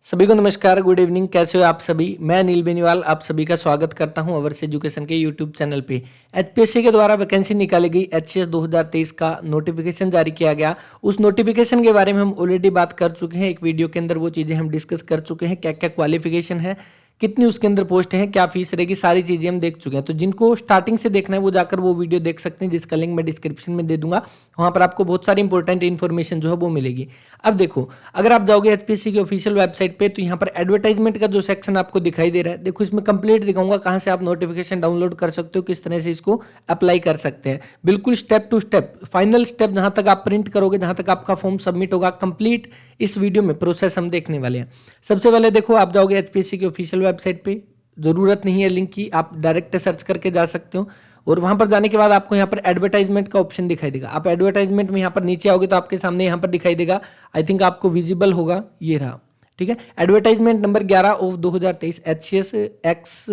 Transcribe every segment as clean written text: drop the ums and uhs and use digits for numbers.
सभी को नमस्कार, गुड इवनिंग। कैसे हो आप सभी? मैं अनिल बेनीवाल आप सभी का स्वागत करता हूं अवर्स एजुकेशन के यूट्यूब चैनल पे। एचपीएससी के द्वारा वैकेंसी निकाली गई एचसीएस 2023 का नोटिफिकेशन जारी किया गया। उस नोटिफिकेशन के बारे में हम ऑलरेडी बात कर चुके हैं, एक वीडियो के अंदर वो चीज़ें हम डिस्कस कर चुके हैं। क्या क्या क्वालिफिकेशन है, कितनी उसके अंदर पोस्ट है, क्या फीस रहेगी, सारी चीज़ें हम देख चुके हैं। तो जिनको स्टार्टिंग से देखना है वो जाकर वो वीडियो देख सकते हैं, जिसका लिंक मैं डिस्क्रिप्शन में दे दूंगा। वहाँ पर आपको बहुत सारी इंपॉर्टेंट इन्फॉर्मेशन जो है वो मिलेगी। अब देखो, अगर आप जाओगे एचपीएससी की ऑफिशियल वेबसाइट पे तो यहाँ पर एडवर्टाइजमेंट का जो सेक्शन आपको दिखाई दे रहा है, देखो इसमें कंप्लीट दिखाऊंगा कहाँ से आप नोटिफिकेशन डाउनलोड कर सकते हो, किस तरह से इसको अप्लाई कर सकते हैं। बिल्कुल step to step, final step जहाँ तक आप प्रिंट करोगे, जहाँ तक आपका फॉर्म सबमिट होगा, कंप्लीट इस वीडियो में प्रोसेस हम देखने वाले हैं। सबसे पहले देखो, आप जाओगे एचपीएससी की ऑफिशियल वेबसाइट पे, जरूरत नहीं है लिंक की, आप डायरेक्ट सर्च करके जा सकते हो। और वहां पर जाने के बाद आपको यहाँ पर एडवर्टाइजमेंट का ऑप्शन दिखाई देगा। आप एडवर्टाइजमेंट में यहाँ पर नीचे आओगे तो आपके सामने यहाँ पर दिखाई देगा, आई थिंक आपको विजिबल होगा, ये रहा, ठीक है। Advertisement number 11 of 2023 HCS x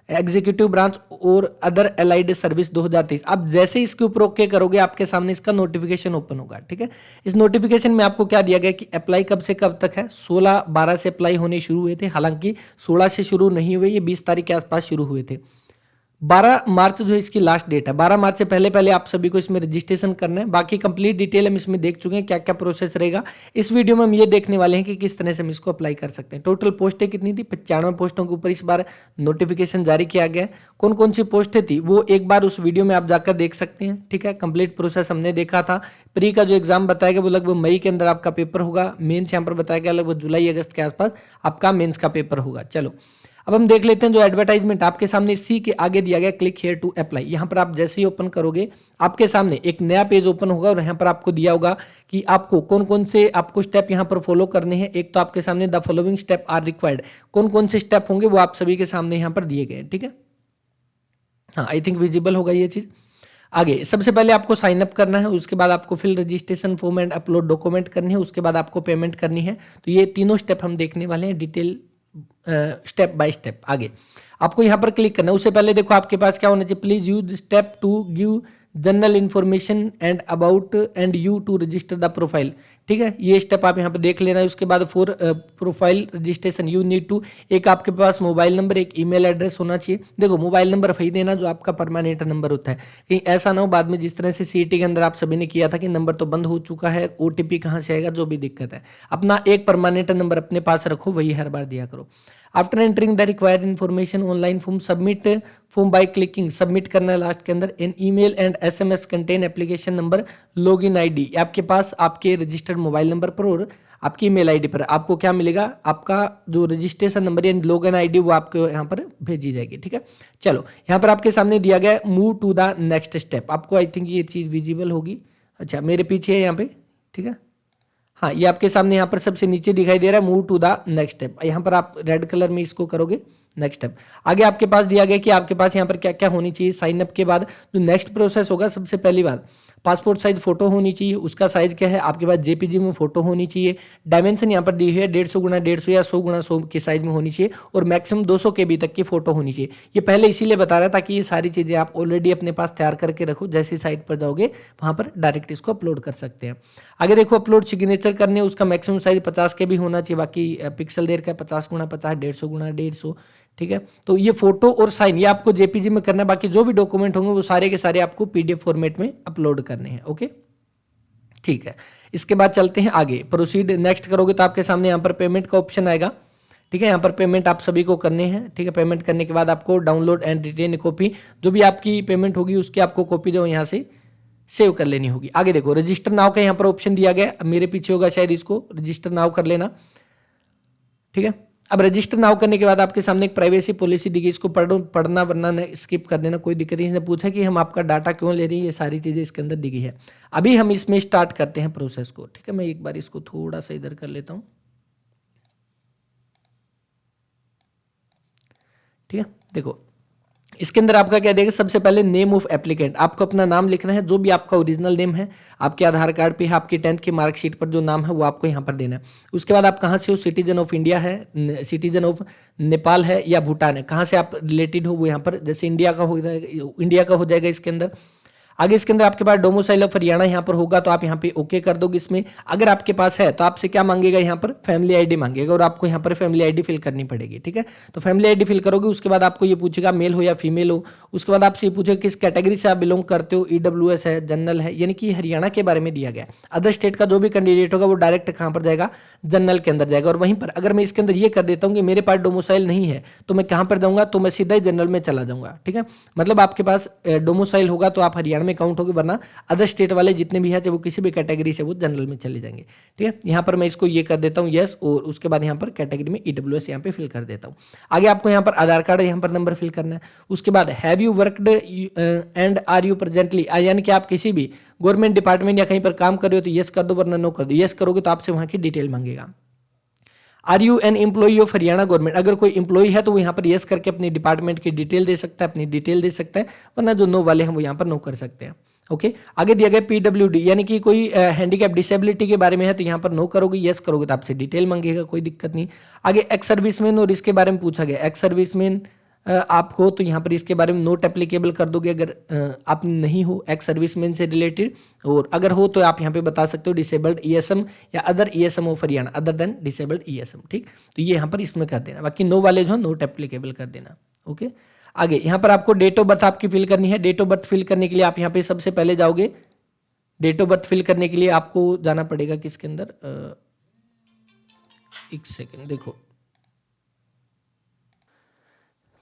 executive branch और अदर एलाइड सर्विस 2023। आप जैसे इसके ऊपर ओके करोगे, आपके सामने इसका नोटिफिकेशन ओपन होगा, ठीक है। इस नोटिफिकेशन में आपको क्या दिया गया कि अप्लाई कब से कब तक है। 16/12 से अप्लाई होने शुरू हुए थे, हालांकि 16 से शुरू नहीं हुए, ये 20 तारीख के आसपास शुरू हुए थे। 12 मार्च जो है इसकी लास्ट डेट है। 12 मार्च से पहले पहले आप सभी को इसमें रजिस्ट्रेशन करना है। बाकी कंप्लीट डिटेल हम इसमें देख चुके हैं, क्या क्या प्रोसेस रहेगा। इस वीडियो में हम ये देखने वाले हैं कि किस तरह से हम इसको अप्लाई कर सकते हैं। टोटल पोस्टें कितनी थी? 95 पोस्टों के ऊपर इस बार नोटिफिकेशन जारी किया गया है। कौन कौन सी पोस्टें थी वो एक बार उस वीडियो में आप जाकर देख सकते हैं, ठीक है। कंप्लीट प्रोसेस हमने देखा था। प्री का जो एग्जाम बताया गया वो लगभग मई के अंदर आपका पेपर होगा। मेन्स यहाँ पर बताया गया लगभग जुलाई अगस्त के आसपास आपका मेन्स का पेपर होगा। चलो अब हम देख लेते हैं जो एडवर्टाइजमेंट आपके सामने सी के आगे दिया गया, क्लिक हियर टू अप्लाई। यहाँ पर आप जैसे ही ओपन करोगे आपके सामने एक नया पेज ओपन होगा और यहाँ पर आपको दिया होगा कि आपको कौन कौन से आपको स्टेप यहाँ पर फॉलो करने हैं। एक तो आपके सामने the following step are required, कौन कौन से स्टेप होंगे वो आप सभी के सामने यहाँ पर दिए गए, ठीक है। हाँ, आई थिंक विजिबल होगा ये चीज़। आगे सबसे पहले आपको साइन अप करना है, उसके बाद आपको fill registration form and upload document करनी है, उसके बाद आपको पेमेंट करनी है। तो ये तीनों स्टेप हम देखने वाले हैं डिटेल स्टेप बाय स्टेप। आगे आपको यहाँ पर क्लिक करना है। उससे पहले देखो आपके पास क्या होना चाहिए, please use step two give general information and about and you to register the profile, ठीक है। ये स्टेप आप यहाँ पे देख लेना है। उसके बाद for profile registration you need to, एक आपके पास मोबाइल नंबर, एक ईमेल एड्रेस होना चाहिए। देखो मोबाइल नंबर वही देना जो आपका परमानेंट नंबर होता है, कहीं ऐसा ना हो बाद में जिस तरह से सीईटी के अंदर आप सभी ने किया था कि नंबर तो बंद हो चुका है, ओटीपी कहाँ से आएगा, जो भी दिक्कत है। अपना एक परमानेंट नंबर अपने पास रखो, वही हर बार दिया करो। After entering the required information online form submit form by clicking, submit करना है लास्ट के अंदर। In email and SMS contain application number login ID, आपके पास आपके रजिस्टर्ड मोबाइल नंबर पर और आपकी ईमेल आईडी पर आपको क्या मिलेगा, आपका जो रजिस्ट्रेशन नंबर या लॉगिन आईडी वो आपको यहाँ पर भेजी जाएगी, ठीक है। चलो यहाँ पर आपके सामने दिया गया move to the next step. आपको आई थिंक ये चीज़ विजिबल होगी। अच्छा मेरे पीछे है यहाँ पे, ठीक है। हाँ ये आपके सामने यहाँ पर सबसे नीचे दिखाई दे रहा है move to the next step. यहाँ पर आप रेड कलर में इसको करोगे नेक्स्ट स्टेप। आगे आपके पास दिया गया कि आपके पास यहाँ पर क्या क्या होनी चाहिए। साइन अप के बाद जो नेक्स्ट प्रोसेस होगा, सबसे पहली बात पासपोर्ट साइज फोटो होनी चाहिए। उसका साइज क्या है आपके पास, जेपीजी में फोटो होनी चाहिए। डायमेंशन यहाँ पर दी हुई है 150x150 या 100x100 के साइज में होनी चाहिए और मैक्सिमम 200 KB तक की फोटो होनी चाहिए। ये पहले इसीलिए बता रहा था ताकि ये सारी चीज़ें आप ऑलरेडी अपने पास तैयार करके रखो, जैसे साइट पर जाओगे वहाँ पर डायरेक्ट इसको अपलोड कर सकते हैं। आगे देखो अपलोड सिग्नेचर करने, उसका मैक्सिमम साइज 50 KB होना चाहिए। बाकी पिक्सल देर का 50x50, 150x150, ठीक है। तो ये फोटो और साइन ये आपको जेपीजी में करना है। बाकी जो भी डॉक्यूमेंट होंगे वो सारे के सारे आपको पीडीएफ फॉर्मेट में अपलोड करने हैं, ओके ठीक है। इसके बाद चलते हैं आगे, प्रोसीड नेक्स्ट करोगे तो आपके सामने यहाँ पर पेमेंट का ऑप्शन आएगा, ठीक है। यहाँ पर पेमेंट आप सभी को करने हैं, ठीक है। पेमेंट करने के बाद आपको डाउनलोड एंड रिटेन कॉपी, जो भी आपकी पेमेंट होगी उसकी आपको कॉपी जो यहाँ से सेव कर लेनी होगी। आगे देखो रजिस्टर नाउ का यहाँ पर ऑप्शन दिया गया, अब मेरे पीछे होगा शायद, इसको रजिस्टर नाउ कर लेना, ठीक है। अब रजिस्टर नाउ करने के बाद आपके सामने एक प्राइवेसी पॉलिसी दी गई, इसको पढ़ना वरना स्किप कर देना, कोई दिक्कत नहीं। इसने पूछा कि हम आपका डाटा क्यों ले रहे हैं, ये सारी चीज़ें इसके अंदर दी गई है। अभी हम इसमें स्टार्ट करते हैं प्रोसेस को, ठीक है। मैं एक बार इसको थोड़ा सा इधर कर लेता हूँ, ठीक है। देखो इसके अंदर आपका क्या देगा, सबसे पहले नेम ऑफ एप्लीकेंट, आपको अपना नाम लिखना है, जो भी आपका ओरिजिनल नेम है, आपके आधार कार्ड पे है, आपकी 10th की मार्कशीट पर जो नाम है वो आपको यहाँ पर देना है। उसके बाद आप कहाँ से हो, सिटीजन ऑफ इंडिया है, सिटीजन ऑफ नेपाल है या भूटान है, कहाँ से आप रिलेटेड हो वो यहाँ पर, जैसे इंडिया का हो जाएगा इसके अंदर। आगे इसके अंदर आपके पास डोमिसाइल ऑफ हरियाणा यहाँ पर होगा तो आप यहाँ पे ओके कर दोगे इसमें। अगर आपके पास है तो आपसे क्या मांगेगा, यहाँ पर फैमिली आईडी मांगेगा और आपको यहाँ पर फैमिली आईडी फिल करनी पड़ेगी। ठीक है, तो फैमिली आईडी फिल करोगे, उसके बाद आपको ये पूछेगा मेल हो या फीमेल हो। उसके बाद आपसे ये पूछेगा किस कैटेगरी से आप बिलोंग करते हो, ईडब्ल्यूएस है, जनरल है, यानी कि हरियाणा के बारे में दिया गया। अदर स्टेट का जो भी कैंडिडेट होगा वो डायरेक्ट कहाँ पर जाएगा, जनरल के अंदर जाएगा। और वहीं पर अगर मैं इसके अंदर ये कर देता हूँ कि मेरे पास डोमिसाइल नहीं है तो मैं कहाँ पर जाऊँगा, तो मैं सीधा ही जनरल में चला जाऊँगा। ठीक है, मतलब आपके पास डोमिसाइल होगा तो आप हरियाणा में काउंट होगे, वरना अदर स्टेट वाले जितने भी हैं चाहे वो किसी भी कैटेगरी से वो जनरल में चले जाएंगे। ठीक है, यहाँ पर मैं इसको ये कर देता हूँ यस, और उसके बाद यहाँ पर कैटेगरी में ईडब्ल्यूएस यहाँ पे फिल कर देता हूँ। आगे आपको यहाँ पर आधार कार्ड यहाँ पर नंबर फिल करना है। उसके बाद have you worked and are you presently, यानी कि आप किसी भी गवर्नमेंट डिपार्टमेंट या कहीं पर काम कर रहे हो तो यस कर दो, वरना नो कर दो। यस करोगे तो आपसे वहाँ की डिटेल मांगेगा। Are you an employee of Haryana government, अगर कोई एम्प्लॉई है तो वो यहाँ पर यस करके अपनी डिपार्टमेंट की डिटेल दे सकता है, अपनी डिटेल दे सकता है, वरना जो नो वाले हैं वो यहाँ पर नो कर सकते हैं। ओके, आगे दिया गया पीडब्ल्यूडी, यानी कि कोई हैंडीकैप डिसेबिलिटी के बारे में है तो यहाँ पर नो करोगे, यस करोगे तो आपसे डिटेल मांगेगा, कोई दिक्कत नहीं। आगे एक्स सर्विसमैन और इसके बारे में पूछा गया, एक्स सर्विसमैन आप हो तो यहाँ पर इसके बारे में नोट एप्लीकेबल कर दोगे अगर आप नहीं हो एक्स सर्विसमैन से रिलेटेड, और अगर हो तो आप यहाँ पे बता सकते हो डिसेबल्ड ईएसएम या other ESM of Haryana other than disabled ESM. ठीक, तो ये यहाँ पर इसमें कर देना, बाकी नो वाले जो नोट एप्लीकेबल कर देना। ओके, आगे यहाँ पर आपको डेट ऑफ बर्थ आपकी फिल करनी है। डेट ऑफ बर्थ फिल करने के लिए आप यहाँ पे सबसे पहले जाओगे, डेट ऑफ बर्थ फिल करने के लिए आपको जाना पड़ेगा किसके अंदर, एक सेकेंड देखो,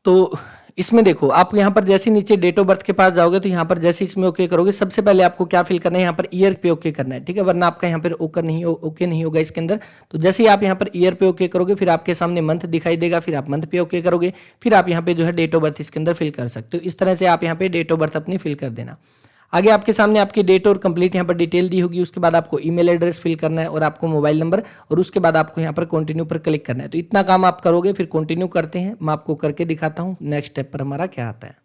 तो इसमें देखो आप यहाँ पर जैसे नीचे डेट ऑफ बर्थ के पास जाओगे तो यहाँ पर जैसे इसमें ओके करोगे, सबसे पहले आपको क्या फिल करना है, यहाँ पर ईयर पे ओके करना है। ठीक है, वरना आपका यहाँ पर ओके नहीं होगा इसके अंदर। तो जैसे ही आप यहाँ पर ईयर पे ओके करोगे फिर आपके सामने मंथ दिखाई देगा, फिर आप मंथ पे ओके करोगे, फिर आप यहाँ पे जो है डेट ऑफ बर्थ इसके अंदर फिल कर सकते हो। इस तरह से आप यहाँ पे डेट ऑफ बर्थ अपनी फिल कर देना। आगे आपके सामने आपकी डेट और कंप्लीट यहाँ पर डिटेल दी होगी, उसके बाद आपको ईमेल एड्रेस फिल करना है और आपको मोबाइल नंबर, और उसके बाद आपको यहाँ पर कंटिन्यू पर क्लिक करना है। तो इतना काम आप करोगे, फिर कंटिन्यू करते हैं, मैं आपको करके दिखाता हूँ नेक्स्ट स्टेप पर हमारा क्या आता है।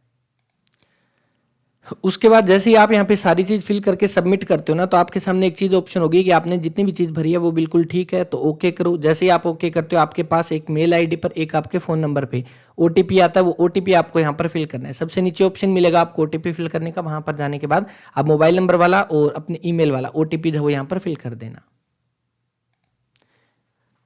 उसके बाद जैसे ही आप यहाँ पे सारी चीज़ फिल करके सबमिट करते हो ना, तो आपके सामने एक चीज़ ऑप्शन होगी कि आपने जितनी भी चीज़ भरी है वो बिल्कुल ठीक है, तो ओके करो। जैसे ही आप ओके करते हो आपके पास एक मेल आईडी पर एक आपके फ़ोन नंबर पे ओटीपी आता है, वो ओटीपी आपको यहाँ पर फिल करना है। सबसे नीचे ऑप्शन मिलेगा आपको ओटीपी फिल करने का, वहाँ पर जाने के बाद आप मोबाइल नंबर वाला और अपने ईमेल वाला ओटीपी जो है यहाँ पर फिल कर देना।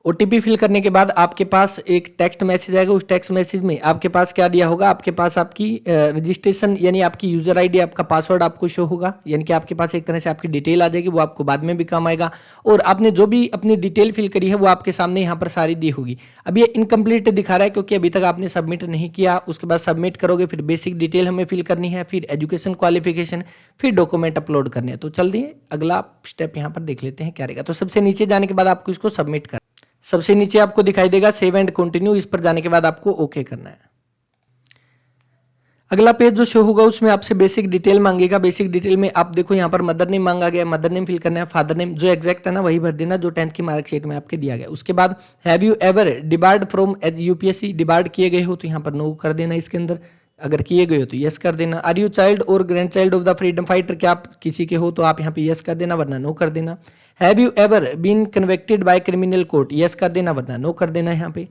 ओटीपी फिल करने के बाद आपके पास एक टेक्स्ट मैसेज आएगा, उस टेक्स्ट मैसेज में आपके पास क्या दिया होगा, आपके पास आपकी रजिस्ट्रेशन यानी आपकी यूजर आईडी, आपका पासवर्ड आपको शो होगा, यानी कि आपके पास एक तरह से आपकी डिटेल आ जाएगी, वो आपको बाद में भी काम आएगा। और आपने जो भी अपनी डिटेल फिल करी है वो आपके सामने यहाँ पर सारी दी होगी। अब ये इनकम्प्लीट दिखा रहा है क्योंकि अभी तक आपने सबमिट नहीं किया। उसके बाद सबमिट करोगे, फिर बेसिक डिटेल हमें फिल करनी है, फिर एजुकेशन क्वालिफिकेशन, फिर डॉक्यूमेंट अपलोड करने हैं। तो चलिए अगला स्टेप यहाँ पर देख लेते हैं क्या रहेगा। तो सबसे नीचे जाने के बाद आपको इसको सबमिट कर, सबसे नीचे आपको दिखाई देगा सेव एंड कंटिन्यू, इस पर जाने के बाद आपको ओके करना है। अगला पेज जो शो होगा उसमें आपसे बेसिक डिटेल मांगेगा। बेसिक डिटेल में आप देखो यहाँ पर मदर नेम मांगा गया, मदर नेम फिल करना है, फादर नेम जो एग्जैक्ट है ना वही भर देना जो 10th की मार्कशीट में आपके दिया गया। उसके बाद have you ever debarred from UPSC, debarred किए गए हो तो यहाँ पर नो कर देना इसके अंदर, अगर किए गए हो तो यस कर देना। आर यू चाइल्ड और grand child of the freedom fighter, क्या आप किसी के हो तो आप यहाँ पे यस कर देना, वरना नो कर देना। Have you ever been convicted by criminal court, yes कर देना, वरना नो कर देना यहाँ पे।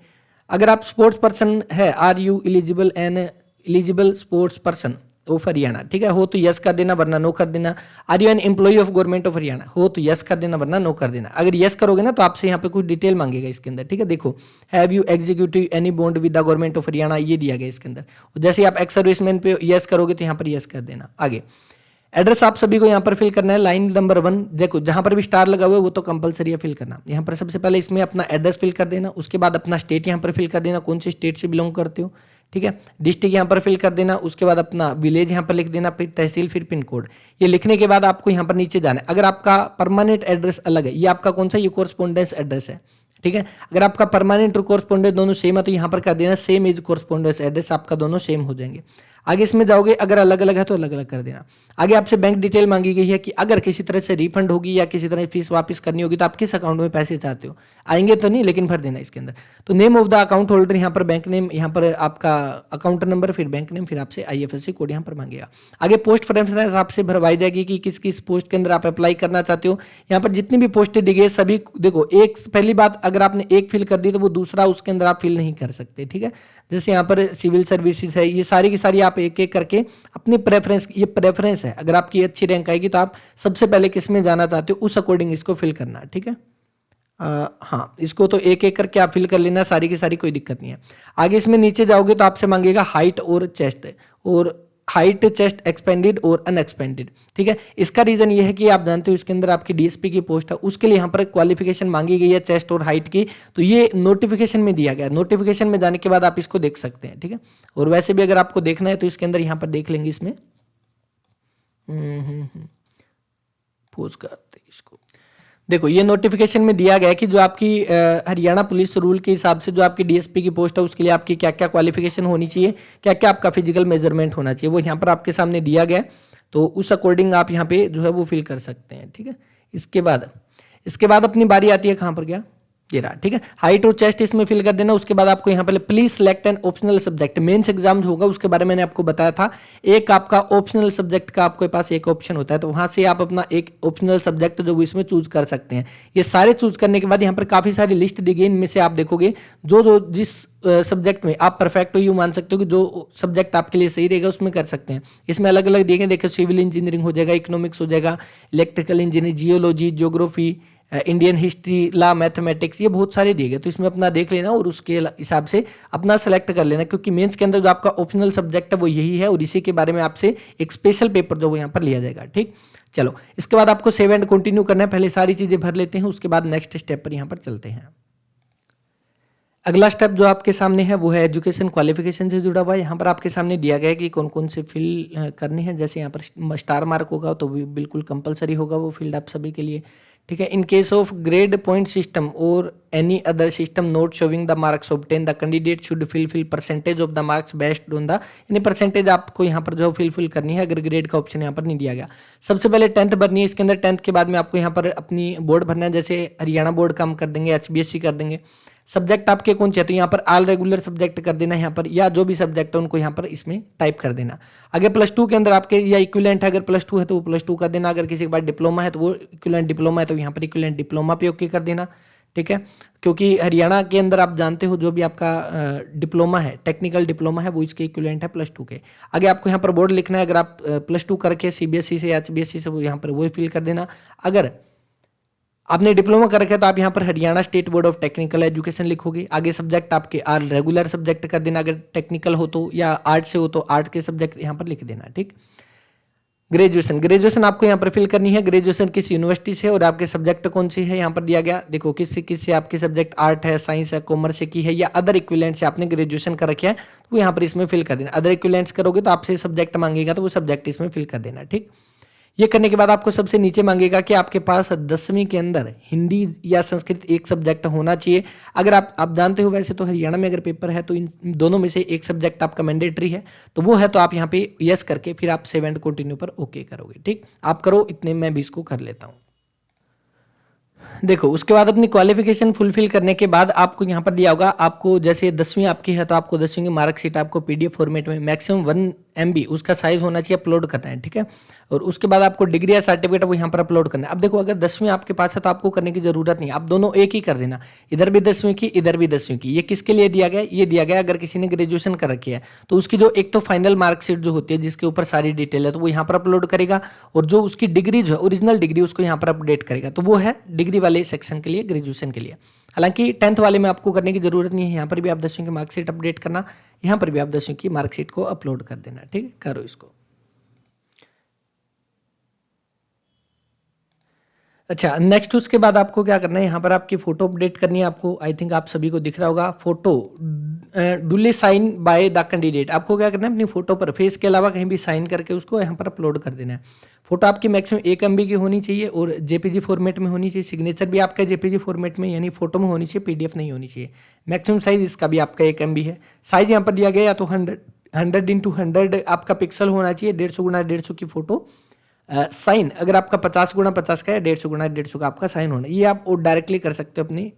अगर आप स्पोर्ट्स पर्सन है, are you eligible an eligible sports person of Haryana, ठीक है, हो तो यस कर देना, वरना नो कर देना। Are you an employ of government of Haryana, हो तो यस कर देना, वरना नो कर देना। अगर यस करोगे ना तो आपसे यहाँ पे कुछ डिटेल मांगेगा इसके अंदर, ठीक है। देखो have you executive any bond with the government of Haryana, ये दिया गया इसके अंदर। जैसे आप एक्स सर्विसमैन पे यस करोगे तो यहाँ पर यस कर देना। आगे एड्रेस आप सभी को यहाँ पर फिल करना है। लाइन नंबर 1 देखो जहाँ पर भी स्टार लगा हुआ है वो तो कंपलसरी है फिल करना। यहाँ पर सबसे पहले इसमें अपना एड्रेस फिल कर देना, उसके बाद अपना स्टेट यहाँ पर फिल कर देना, कौन से स्टेट से बिलोंग करते हो, ठीक है। डिस्ट्रिक्ट यहाँ पर फिल कर देना, उसके बाद अपना विलेज यहाँ पर लिख देना, फिर तहसील, फिर पिन कोड। ये लिखने के बाद आपको यहाँ पर नीचे जाना है। अगर आपका परमानेंट एड्रेस अलग है, ये आपका कौन सा, ये कोरस्पोंडेंस एड्रेस है, ठीक है। अगर आपका परमानेंट और कोरस्पोंडेंस दोनों सेम है तो यहाँ पर कर देना सेम इज कोरस्पोंडेंस एड्रेस, आपका दोनों सेम हो जाएंगे। आगे इसमें जाओगे, अगर अलग अलग है तो अलग अलग कर देना। आगे आपसे बैंक डिटेल मांगी गई है कि अगर किसी तरह से रिफंड होगी या किसी तरह फीस वापस करनी होगी तो आप किस अकाउंट में पैसे चाहते हो, आएंगे तो नहीं लेकिन भर देना इसके अंदर। तो name of the account holder, यहाँ पर बैंक नेम, यहाँ पर आपका अकाउंट नंबर, फिर बैंक नेम, फिर आपसे IFSC कोड यहाँ पर मांगेगा। आगे पोस्ट प्रेफरेंस आपसे भरवाई जाएगी कि किस किस पोस्ट के अंदर आप अप्लाई करना चाहते हो। यहाँ पर जितनी भी पोस्टें दी गई सभी देखो, एक पहली बात अगर आपने एक फिल कर दी तो वो दूसरा उसके अंदर आप फिल नहीं कर सकते, ठीक है। जैसे यहाँ पर सिविल सर्विसेज है, ये सारी की सारी आप आप एक एक करके अपनी प्रेफरेंस, ये प्रेफरेंस है, अगर आपकी अच्छी रैंक आएगी तो आप सबसे पहले किस में जाना चाहते हो उस अकॉर्डिंग इसको फिल करना, ठीक है। हाँ, इसको तो एक एक करके आप फिल कर लेना, सारी की सारी, कोई दिक्कत नहीं है। आगे इसमें नीचे जाओगे तो आपसे मांगेगा हाइट और चेस्ट, और हाइट, चेस्ट एक्सपेंडेड और अनएक्सपेंडेड, ठीक है। इसका रीजन ये है कि आप जानते हो इसके अंदर आपकी डीएसपी की पोस्ट है, उसके लिए यहाँ पर क्वालिफिकेशन मांगी गई है चेस्ट और हाइट की, तो ये नोटिफिकेशन में दिया गया। नोटिफिकेशन में जाने के बाद आप इसको देख सकते हैं, ठीक है। और वैसे भी अगर आपको देखना है तो इसके अंदर यहाँ पर देख लेंगे इसमें, पोस्ट करते इसको। देखो ये नोटिफिकेशन में दिया गया है कि जो आपकी हरियाणा पुलिस रूल के हिसाब से जो आपकी डीएसपी की पोस्ट है उसके लिए आपकी क्या क्या क्वालिफिकेशन होनी चाहिए, क्या क्या आपका फिजिकल मेजरमेंट होना चाहिए, वो यहाँ पर आपके सामने दिया गया है। तो उस अकॉर्डिंग आप यहाँ पे जो है वो फिल कर सकते हैं, ठीक है। इसके बाद अपनी बारी आती है, कहाँ पर गया, ये रहा, ठीक है। हाइट और चेस्ट इसमें फिल कर देना। उसके बाद आपको यहाँ पर please select an optional subject, mains exam जो होगा उसके बारे में मैंने आपको बताया था, एक आपका ऑप्शनल सब्जेक्ट का आपके पास एक ऑप्शन होता है, तो वहां से आप अपना एक ऑप्शनल सब्जेक्ट जो इसमें चूज कर सकते हैं। ये सारे चूज करने के बाद यहाँ पर काफी सारी लिस्ट दी गई, इनमें से आप देखोगे जो जिस सब्जेक्ट में आप परफेक्ट हो, यू मान सकते हो कि जो सब्जेक्ट आपके लिए सही रहेगा उसमें कर सकते हैं। इसमें अलग अलग दिए गए, देखो सिविल इंजीनियरिंग हो जाएगा, इकोनॉमिक्स हो जाएगा, electrical engineering, geology, geography, Indian history, law, mathematics, ये बहुत सारे दिए गए, तो इसमें अपना देख लेना और उसके हिसाब से अपना सेलेक्ट कर लेना, क्योंकि मेंस के अंदर जो आपका ऑप्शनल सब्जेक्ट है वो यही है और इसी के बारे में आपसे एक स्पेशल पेपर जो वो यहाँ पर लिया जाएगा, ठीक। चलो, इसके बाद आपको सेव एंड कंटिन्यू करना है। पहले सारी चीजें भर लेते हैं, उसके बाद नेक्स्ट स्टेप पर यहाँ पर चलते हैं। अगला स्टेप जो आपके सामने है वो है एजुकेशन क्वालिफिकेशन से जुड़ा हुआ है। यहाँ पर आपके सामने दिया गया है कि कौन कौन से फिल करने हैं। जैसे यहाँ पर स्टार मार्क होगा तो बिल्कुल कंपलसरी होगा वो फील्ड आप सभी के लिए, ठीक है। In case of grade point system और any other system not showing the marks obtain the candidate should fill percentage of the marks based on the, यानी परसेंटेज आपको यहाँ पर जो फिल करनी है, अगर ग्रेड का ऑप्शन यहाँ पर नहीं दिया गया। सबसे पहले 10th भरनी है, इसके अंदर 10th के बाद में आपको यहाँ पर अपनी बोर्ड भरना है, जैसे हरियाणा बोर्ड का हम कर देंगे, HBSC कर देंगे। सब्जेक्ट आपके कौन से, तो यहाँ पर ऑल रेगुलर सब्जेक्ट कर देना यहाँ पर, या जो भी सब्जेक्ट है उनको यहाँ पर इसमें टाइप कर देना। अगर +2 के अंदर आपके या इक्विवेलेंट है, अगर +2 है तो वो +2 कर देना, अगर किसी के बाद डिप्लोमा है तो वो इक्विवेलेंट डिप्लोमा है तो यहाँ पर इक्विवेलेंट डिप्लोमा पे ओके कर देना, ठीक है। क्योंकि हरियाणा के अंदर आप जानते हो जो भी आपका डिप्लोमा है, टेक्निकल डिप्लोमा है, वो इसके इक्विवेलेंट है +2 के। आगे आपको यहाँ पर बोर्ड लिखना है, अगर आप +2 करके CBSE से या HBSC से वो यहाँ पर वो फिल कर देना। अगर आपने डिप्लोमा कर रखा है तो आप यहाँ पर Haryana state board of technical education लिखोगे। आगे सब्जेक्ट आपके आर रेगुलर सब्जेक्ट कर देना, अगर टेक्निकल हो तो, या आर्ट से हो तो आर्ट के सब्जेक्ट यहाँ पर लिख देना, ठीक। ग्रेजुएशन आपको यहाँ पर फिल करनी है, ग्रेजुएशन किस यूनिवर्सिटी से और आपके सब्जेक्ट कौन से है यहाँ पर दिया गया। देखो किससे आपके सब्जेक्ट आर्ट है, साइंस है, कॉमर्स से की है, या अदर इक्विवेलेंट से आपने ग्रेजुएशन कर रखा है तो यहाँ पर इसमें फिल कर देना। अदर इक्विवेलेंट्स करोगे तो आपसे सब्जेक्ट मांगेगा तो वो सब्जेक्ट इसमें फिल कर देना, ठीक। ये करने के बाद आपको सबसे नीचे मांगेगा कि आपके पास 10वीं के अंदर हिंदी या संस्कृत एक सब्जेक्ट होना चाहिए। अगर आप जानते हो वैसे तो हरियाणा में अगर पेपर है तो इन दोनों में से एक सब्जेक्ट आपका मैंडेटरी है, तो वो है तो आप यहाँ पे यस करके फिर आप सेव एंड कंटिन्यू पर ओके करोगे, ठीक। आप करो, इतने मैं भी इसको कर लेता हूँ। देखो उसके बाद अपनी क्वालिफिकेशन फुलफिल करने के बाद आपको यहाँ पर दिया होगा, आपको जैसे 10वीं आपकी है तो आपको 10वीं की मार्कशीट आपको PDF फॉर्मेट में मैक्सिमम 1 MB उसका साइज होना चाहिए, अपलोड करना है, ठीक है। और उसके बाद आपको डिग्री या सर्टिफिकेट वो यहाँ पर अपलोड करना है। अब देखो अगर 10वीं आपके पास है तो आपको करने की जरूरत नहीं, आप दोनों एक ही कर देना, इधर भी 10वीं की इधर भी 10वीं की। ये किसके लिए दिया गया, ये दिया गया अगर किसी ने ग्रेजुएशन कर रखी है तो उसकी जो एक तो फाइनल मार्कशीट जो होती है जिसके ऊपर सारी डिटेल है तो वो यहाँ पर अपलोड करेगा, और जो उसकी डिग्री जो है ओरिजिनल डिग्री उसको यहाँ पर अपडेट करेगा, तो वो है डिग्री वाले सेक्शन के लिए, ग्रेजुएशन के लिए। हालांकि 10th वाले में आपको करने की जरूरत नहीं है, यहाँ पर भी आप 10वीं की मार्कशीट अपडेट करना, यहाँ पर भी आप 10वीं की मार्कशीट को अपलोड कर देना, ठीक है। करो इसको। अच्छा, नेक्स्ट उसके बाद आपको क्या करना है, यहाँ पर आपकी फोटो अपडेट करनी है आपको। आई थिंक आप सभी को दिख रहा होगा photo duly sign by the candidate. आपको क्या करना है, अपनी फोटो पर फेस के अलावा कहीं भी साइन करके उसको यहाँ पर अपलोड कर देना है। फोटो आपकी मैक्सिमम 1 MB की होनी चाहिए और JPG फॉर्मेट में होनी चाहिए। सिग्नेचर भी आपका JPG फॉर्मेट में यानी फोटो में होनी चाहिए, PDF नहीं होनी चाहिए। मैक्सिमम साइज इसका भी आपका 1 MB है। साइज यहाँ पर दिया गया या तो 100x100 आपका पिक्सल होना चाहिए, 150x150 की फोटो। साइन अगर आपका 50x50 का है, 150x150 का आपका साइन होना। ये आप डायरेक्टली कर सकते हो अपनी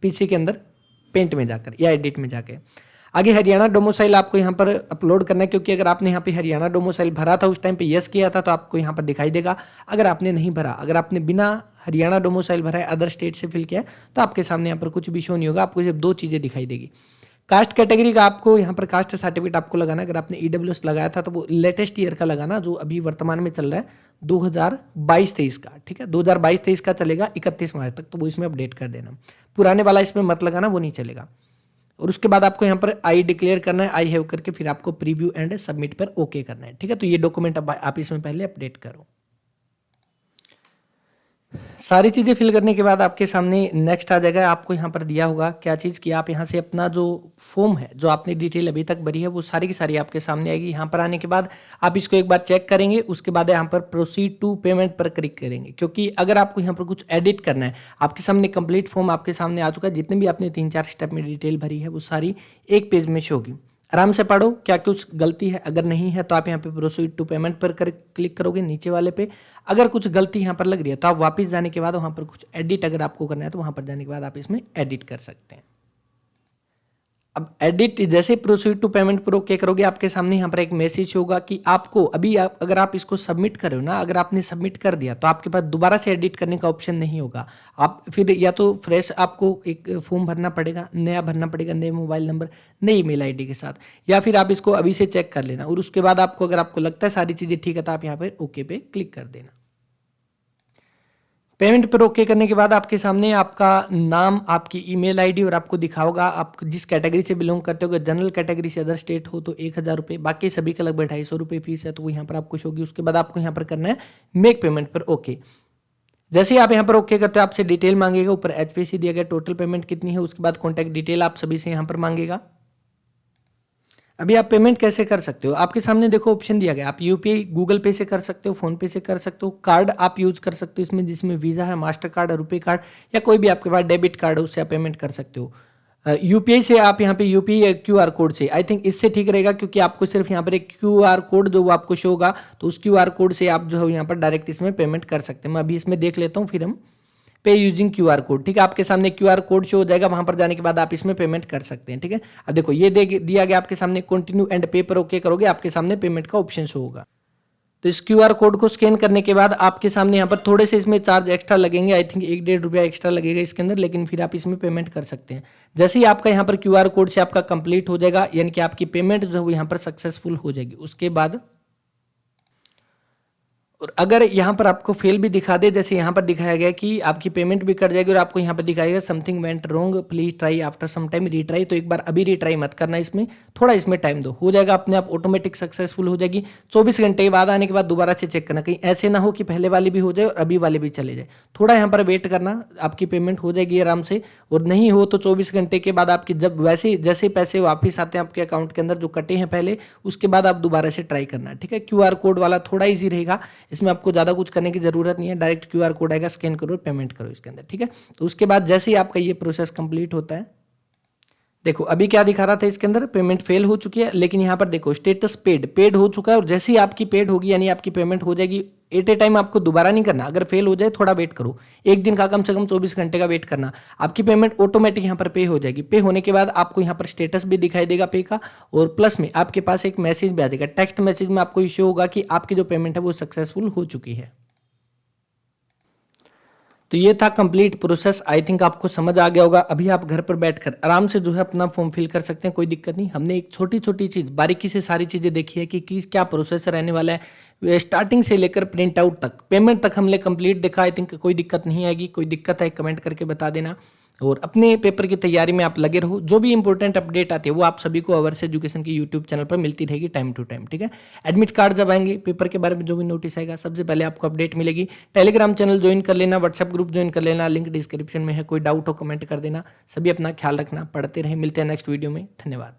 PC के अंदर पेंट में जाकर या एडिट में जाके। आगे हरियाणा डोमिसाइल आपको यहाँ पर अपलोड करना है, क्योंकि अगर आपने यहाँ पे हरियाणा डोमिसाइल भरा था उस टाइम पे यस किया था तो आपको यहाँ पर दिखाई देगा। अगर आपने नहीं भरा, अगर आपने बिना हरियाणा डोमिसाइल भरा है, अदर स्टेट से फिल किया है, तो आपके सामने यहाँ पर कुछ भी शो नहीं होगा, आपको सिर्फ 2 चीज़ें दिखाई देगी। कास्ट कैटेगरी का आपको यहाँ पर कास्ट सर्टिफिकेट आपको लगाना है। अगर आपने ईडब्ल्यूएस लगाया था तो वो लेटेस्ट ईयर का लगाना, जो अभी वर्तमान में चल रहा है 2022-23 का, ठीक है। 2022-23 का चलेगा 31 मार्च तक, तो वो इसमें अपडेट कर देना। पुराने वाला इसमें मत लगाना, वो नहीं चलेगा। और उसके बाद आपको यहाँ पर आई डिक्लेयर करना है, आई हैव करके फिर आपको प्रीव्यू एंड सबमिट पर ओके करना है, ठीक है। तो ये डॉक्यूमेंट अब आप इसमें पहले अपडेट करो। सारी चीज़ें फिल करने के बाद आपके सामने नेक्स्ट आ जाएगा। आपको यहाँ पर दिया होगा क्या चीज़ कि आप यहाँ से अपना जो फॉर्म है, जो आपने डिटेल अभी तक भरी है, वो सारी की सारी आपके सामने आएगी। यहाँ पर आने के बाद आप इसको एक बार चेक करेंगे, उसके बाद यहाँ पर प्रोसीड टू पेमेंट पर क्लिक करेंगे। क्योंकि अगर आपको यहाँ पर कुछ एडिट करना है, आपके सामने कंप्लीट फॉर्म आपके सामने आ चुका है। जितने भी आपने 3-4 स्टेप में डिटेल भरी है वो सारी एक पेज में शो होगी। आराम से पढ़ो, क्या कुछ गलती है, अगर नहीं है तो आप यहाँ पे प्रोसीड टू पेमेंट पर क्लिक करोगे नीचे वाले पे। अगर कुछ गलती यहाँ पर लग रही है तो आप वापस जाने के बाद वहाँ पर कुछ एडिट अगर आपको करना है तो वहाँ पर जाने के बाद आप इसमें एडिट कर सकते हैं। अब एडिट जैसे प्रोसीड टू पेमेंट पर ओके करोगे, आपके सामने यहाँ पर एक मैसेज होगा कि आपको अभी अगर आप इसको सबमिट करो ना, अगर आपने सबमिट कर दिया तो आपके पास दोबारा से एडिट करने का ऑप्शन नहीं होगा। आप फिर या तो फ्रेश आपको एक फॉर्म भरना पड़ेगा, नया भरना पड़ेगा, नए मोबाइल नंबर, नई ईमेल आईडी के साथ, या फिर आप इसको अभी से चेक कर लेना। और उसके बाद आपको अगर आपको लगता है सारी चीज़ें ठीक है तो आप यहाँ पर ओके पे क्लिक कर देना। पेमेंट पर ओके करने के बाद आपके सामने आपका नाम, आपकी ईमेल आईडी और आपको दिखा होगा आप जिस कैटेगरी से बिलोंग करते हो। जनरल कैटेगरी से अदर स्टेट हो तो 1000 रुपये, बाकी सभी का लगभग 250 रुपये फीस है, तो वो यहाँ पर आपको होगी। उसके बाद आपको यहाँ पर करना है मेक पेमेंट पर ओके। जैसे ही आप यहाँ पर ओके करते हो आपसे डिटेल मांगेगा, ऊपर एचपीसी दिया गया, टोटल पेमेंट कितनी है, उसके बाद कॉन्टैक्ट डिटेल आप सभी से यहाँ पर मांगेगा। अभी आप पेमेंट कैसे कर सकते हो, आपके सामने देखो ऑप्शन दिया गया। आप यूपीआई गूगल पे से कर सकते हो, फोन पे से कर सकते हो, कार्ड आप यूज कर सकते हो इसमें, जिसमें वीज़ा है, मास्टर कार्ड, रुपए कार्ड, या कोई भी आपके पास डेबिट कार्ड है उससे आप पेमेंट कर सकते हो। यूपीआई से आप यहाँ पे यूपीआई क्यूआर कोड से, आई थिंक इससे ठीक रहेगा, क्योंकि आपको सिर्फ यहाँ पर एक क्यूआर कोड जो वो आपको शो होगा, तो उस क्यूआर कोड से आप जो है यहाँ पर डायरेक्ट इसमें पेमेंट कर सकते हैं। मैं अभी इसमें देख लेता हूँ, फिर हम पे यूजिंग क्यूआर कोड, ठीक है। आपके सामने क्यूआर कोड शो हो जाएगा, वहां पर जाने के बाद आप इसमें पेमेंट कर सकते हैं, ठीक है। अब देखो ये दिया गया आपके सामने, कंटिन्यू एंड पे पर ओके करोगे, आपके सामने पेमेंट का ऑप्शन शो होगा। तो इस क्यूआर कोड को स्कैन करने के बाद आपके सामने यहाँ पर थोड़े से इसमें चार्ज एक्स्ट्रा लगेंगे, आई थिंक 1-1.5 रुपया एक्स्ट्रा लगेगा इसके अंदर, लेकिन फिर आप इसमें पेमेंट कर सकते हैं। जैसे ही आपका यहाँ पर क्यूआर कोड से आपका कंप्लीट हो जाएगा, यानी कि आपकी पेमेंट जो है यहाँ पर सक्सेसफुल हो जाएगी। उसके बाद और अगर यहाँ पर आपको फेल भी दिखा दे, जैसे यहाँ पर दिखाया गया कि आपकी पेमेंट भी कट जाएगी और आपको यहाँ पर दिखाएगा something went wrong, please try after some time retry, तो एक बार अभी रीट्राई मत करना, इसमें थोड़ा इसमें टाइम दो, हो जाएगा अपने आप, ऑटोमेटिक सक्सेसफुल हो जाएगी। 24 घंटे के बाद आने के बाद दोबारा से चेक करना, कहीं ऐसे ना हो कि पहले वाली भी हो जाए और अभी वाले भी चले जाए। थोड़ा यहाँ पर वेट करना, आपकी पेमेंट हो जाएगी आराम से। और नहीं हो तो 24 घंटे के बाद आपकी जब वैसे जैसे पैसे वापस आते हैं आपके अकाउंट के अंदर जो कटे हैं पहले, उसके बाद आप दोबारा से ट्राई करना, ठीक है। क्यूआर कोड वाला थोड़ा ईजी रहेगा, इसमें आपको ज़्यादा कुछ करने की जरूरत नहीं है, डायरेक्ट क्यूआर कोड आएगा, स्कैन करो, पेमेंट करो इसके अंदर, ठीक है। तो उसके बाद जैसे ही आपका ये प्रोसेस कंप्लीट होता है, देखो अभी क्या दिखा रहा था इसके अंदर, पेमेंट फेल हो चुकी है, लेकिन यहाँ पर देखो स्टेटस पेड हो चुका है। और जैसे ही आपकी पेड होगी यानी आपकी पेमेंट हो जाएगी, एट ए टाइम आपको दोबारा नहीं करना। अगर फेल हो जाए थोड़ा वेट करो, एक दिन का कम से कम 24 घंटे का वेट करना, आपकी पेमेंट ऑटोमेटिक यहाँ पर पे हो जाएगी। पे होने के बाद आपको यहाँ पर स्टेटस भी दिखाई देगा पे का, और प्लस में आपके पास एक मैसेज भी आ जाएगा, टेक्स्ट मैसेज में आपको इश्यू होगा कि आपकी जो पेमेंट है वो सक्सेसफुल हो चुकी है। तो ये था कंप्लीट प्रोसेस, आई थिंक आपको समझ आ गया होगा। अभी आप घर पर बैठकर आराम से जो है अपना फॉर्म फिल कर सकते हैं, कोई दिक्कत नहीं। हमने एक छोटी छोटी चीज़ बारीकी से सारी चीज़ें देखी है कि क्या प्रोसेस रहने वाला है, स्टार्टिंग से लेकर प्रिंट आउट तक, पेमेंट तक हमने कंप्लीट देखा। आई थिंक कोई दिक्कत नहीं आएगी, कोई दिक्कत है कमेंट करके बता देना। और अपने पेपर की तैयारी में आप लगे रहो, जो भी इंपॉर्टेंट अपडेट आती है वो आप सभी को अवर्स एजुकेशन की यूट्यूब चैनल पर मिलती रहेगी टाइम टू टाइम, ठीक है। एडमिट कार्ड जब आएंगे, पेपर के बारे में जो भी नोटिस आएगा, सबसे पहले आपको अपडेट मिलेगी। टेलीग्राम चैनल ज्वाइन कर लेना, व्हाट्सएप ग्रुप ज्वाइन कर लेना, लिंक डिस्क्रिप्शन में है। कोई डाउट हो कमेंट कर देना। सभी अपना ख्याल रखना, पढ़ते रहे, मिलते हैं नेक्स्ट वीडियो में। धन्यवाद।